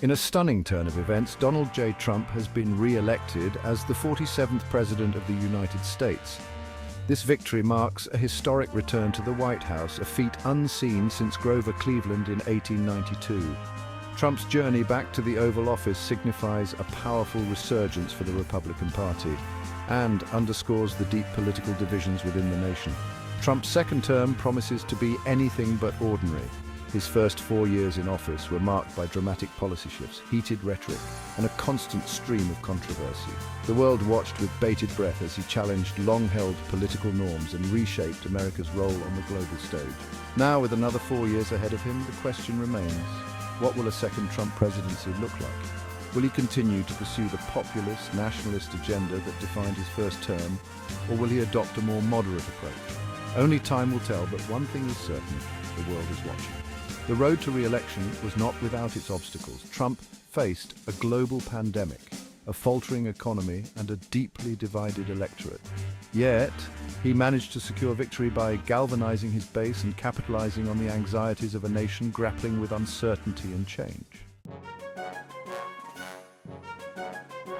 In a stunning turn of events, Donald J. Trump has been re-elected as the 47th President of the United States. This victory marks a historic return to the White House, a feat unseen since Grover Cleveland in 1892. Trump's journey back to the Oval Office signifies a powerful resurgence for the Republican Party and underscores the deep political divisions within the nation. Trump's second term promises to be anything but ordinary. His first 4 years in office were marked by dramatic policy shifts, heated rhetoric, and a constant stream of controversy. The world watched with bated breath as he challenged long-held political norms and reshaped America's role on the global stage. Now, with another 4 years ahead of him, the question remains, what will a second Trump presidency look like? Will he continue to pursue the populist, nationalist agenda that defined his first term, or will he adopt a more moderate approach? Only time will tell, but one thing is certain, the world is watching. The road to re-election was not without its obstacles. Trump faced a global pandemic, a faltering economy, and a deeply divided electorate. Yet, he managed to secure victory by galvanizing his base and capitalizing on the anxieties of a nation grappling with uncertainty and change.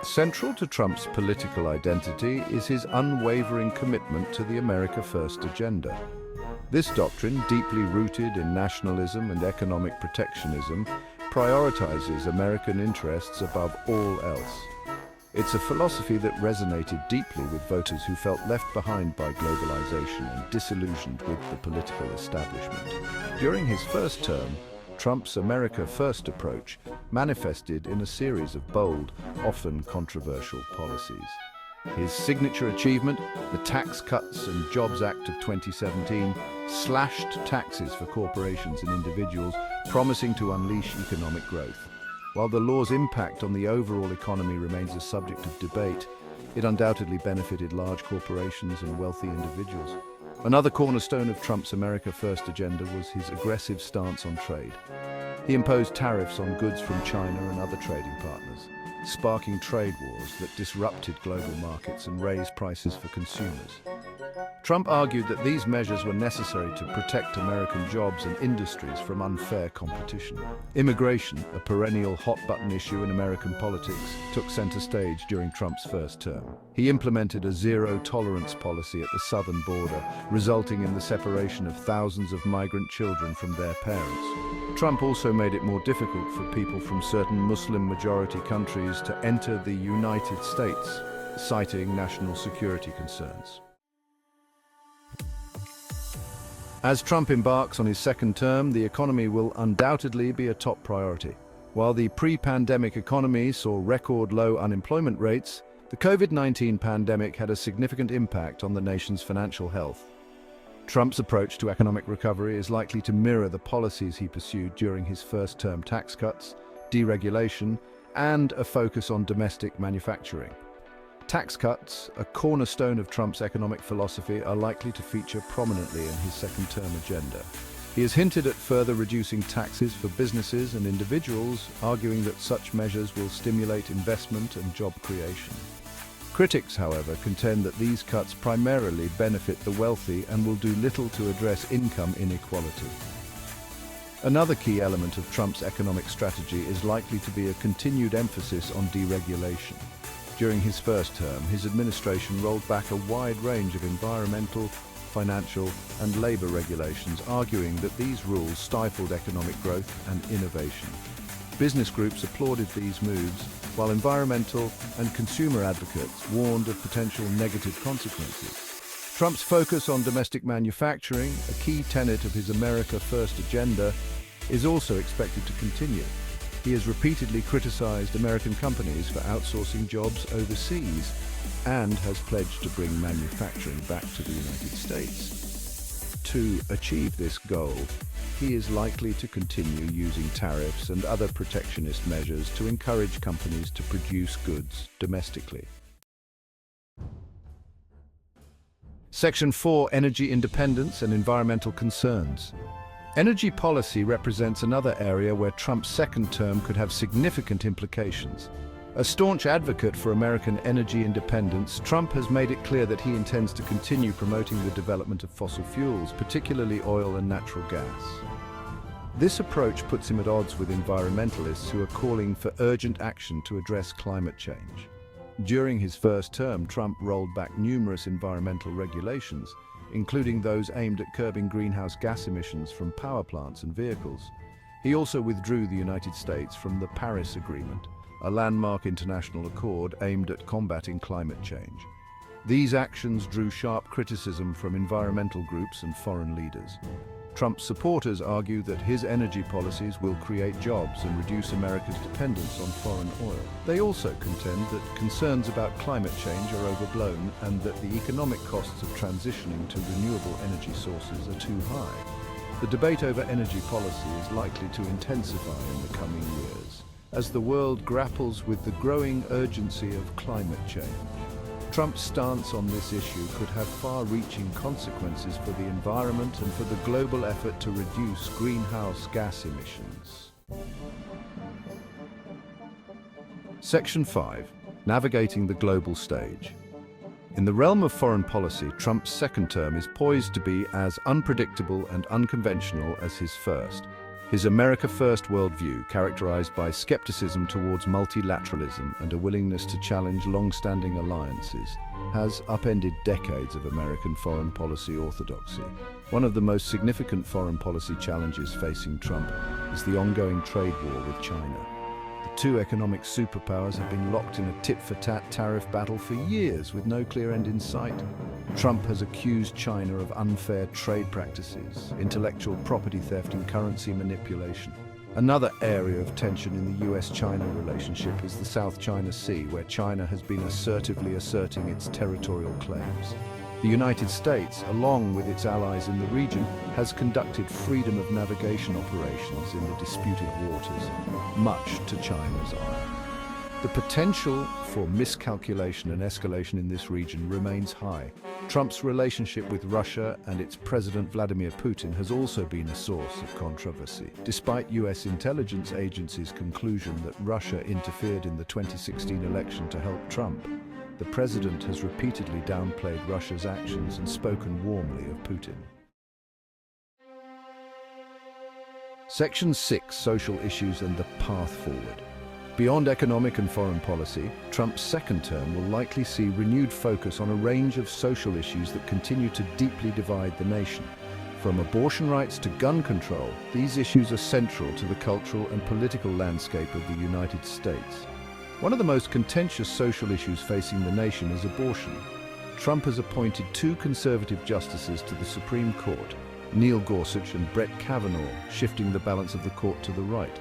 Central to Trump's political identity is his unwavering commitment to the America First agenda. This doctrine, deeply rooted in nationalism and economic protectionism, prioritizes American interests above all else. It's a philosophy that resonated deeply with voters who felt left behind by globalization and disillusioned with the political establishment. During his first term, Trump's America First approach manifested in a series of bold, often controversial policies. His signature achievement, the Tax Cuts and Jobs Act of 2017, slashed taxes for corporations and individuals, promising to unleash economic growth. While the law's impact on the overall economy remains a subject of debate, it undoubtedly benefited large corporations and wealthy individuals. Another cornerstone of Trump's America First agenda was his aggressive stance on trade. He imposed tariffs on goods from China and other trading partners, sparking trade wars that disrupted global markets and raised prices for consumers. Trump argued that these measures were necessary to protect American jobs and industries from unfair competition. Immigration, a perennial hot-button issue in American politics, took center stage during Trump's first term. He implemented a zero-tolerance policy at the southern border, resulting in the separation of thousands of migrant children from their parents. Trump also made it more difficult for people from certain Muslim-majority countries to enter the United States, citing national security concerns. As Trump embarks on his second term, the economy will undoubtedly be a top priority. While the pre-pandemic economy saw record low unemployment rates, the COVID-19 pandemic had a significant impact on the nation's financial health. Trump's approach to economic recovery is likely to mirror the policies he pursued during his first-term tax cuts, deregulation, and a focus on domestic manufacturing. Tax cuts, a cornerstone of Trump's economic philosophy, are likely to feature prominently in his second-term agenda. He has hinted at further reducing taxes for businesses and individuals, arguing that such measures will stimulate investment and job creation. Critics, however, contend that these cuts primarily benefit the wealthy and will do little to address income inequality. Another key element of Trump's economic strategy is likely to be a continued emphasis on deregulation. During his first term, his administration rolled back a wide range of environmental, financial, and labor regulations, arguing that these rules stifled economic growth and innovation. Business groups applauded these moves, while environmental and consumer advocates warned of potential negative consequences. Trump's focus on domestic manufacturing, a key tenet of his America First agenda, is also expected to continue. He has repeatedly criticized American companies for outsourcing jobs overseas and has pledged to bring manufacturing back to the United States. To achieve this goal, he is likely to continue using tariffs and other protectionist measures to encourage companies to produce goods domestically. Section 4: Energy Independence and Environmental Concerns. Energy policy represents another area where Trump's second term could have significant implications. A staunch advocate for American energy independence, Trump has made it clear that he intends to continue promoting the development of fossil fuels, particularly oil and natural gas. This approach puts him at odds with environmentalists who are calling for urgent action to address climate change. During his first term, Trump rolled back numerous environmental regulations, including those aimed at curbing greenhouse gas emissions from power plants and vehicles. He also withdrew the United States from the Paris Agreement, a landmark international accord aimed at combating climate change. These actions drew sharp criticism from environmental groups and foreign leaders. Trump's supporters argue that his energy policies will create jobs and reduce America's dependence on foreign oil. They also contend that concerns about climate change are overblown and that the economic costs of transitioning to renewable energy sources are too high. The debate over energy policy is likely to intensify in the coming years, as the world grapples with the growing urgency of climate change. Trump's stance on this issue could have far-reaching consequences for the environment and for the global effort to reduce greenhouse gas emissions. Section 5. Navigating the global stage. In the realm of foreign policy, Trump's second term is poised to be as unpredictable and unconventional as his first. His America First worldview, characterized by skepticism towards multilateralism and a willingness to challenge long-standing alliances, has upended decades of American foreign policy orthodoxy. One of the most significant foreign policy challenges facing Trump is the ongoing trade war with China. The two economic superpowers have been locked in a tit-for-tat tariff battle for years with no clear end in sight. Trump has accused China of unfair trade practices, intellectual property theft and currency manipulation. Another area of tension in the US-China relationship is the South China Sea, where China has been assertively asserting its territorial claims. The United States, along with its allies in the region, has conducted freedom of navigation operations in the disputed waters, much to China's ire. The potential for miscalculation and escalation in this region remains high. Trump's relationship with Russia and its President Vladimir Putin has also been a source of controversy. Despite US intelligence agencies' conclusion that Russia interfered in the 2016 election to help Trump, the president has repeatedly downplayed Russia's actions and spoken warmly of Putin. Section 6. Social issues and the path forward. Beyond economic and foreign policy, Trump's second term will likely see renewed focus on a range of social issues that continue to deeply divide the nation. From abortion rights to gun control, these issues are central to the cultural and political landscape of the United States. One of the most contentious social issues facing the nation is abortion. Trump has appointed two conservative justices to the Supreme Court, Neil Gorsuch and Brett Kavanaugh, shifting the balance of the court to the right.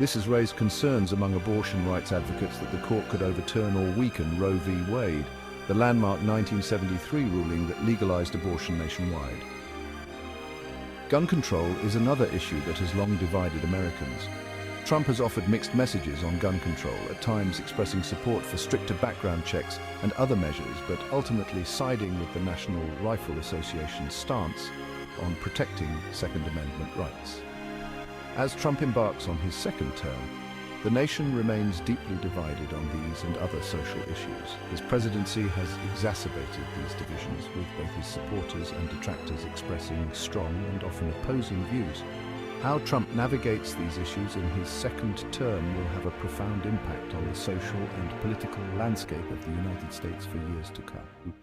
This has raised concerns among abortion rights advocates that the court could overturn or weaken Roe v. Wade, the landmark 1973 ruling that legalized abortion nationwide. Gun control is another issue that has long divided Americans. Trump has offered mixed messages on gun control, at times expressing support for stricter background checks and other measures, but ultimately siding with the National Rifle Association's stance on protecting Second Amendment rights. As Trump embarks on his second term, the nation remains deeply divided on these and other social issues. His presidency has exacerbated these divisions, with both his supporters and detractors expressing strong and often opposing views. How Trump navigates these issues in his second term will have a profound impact on the social and political landscape of the United States for years to come.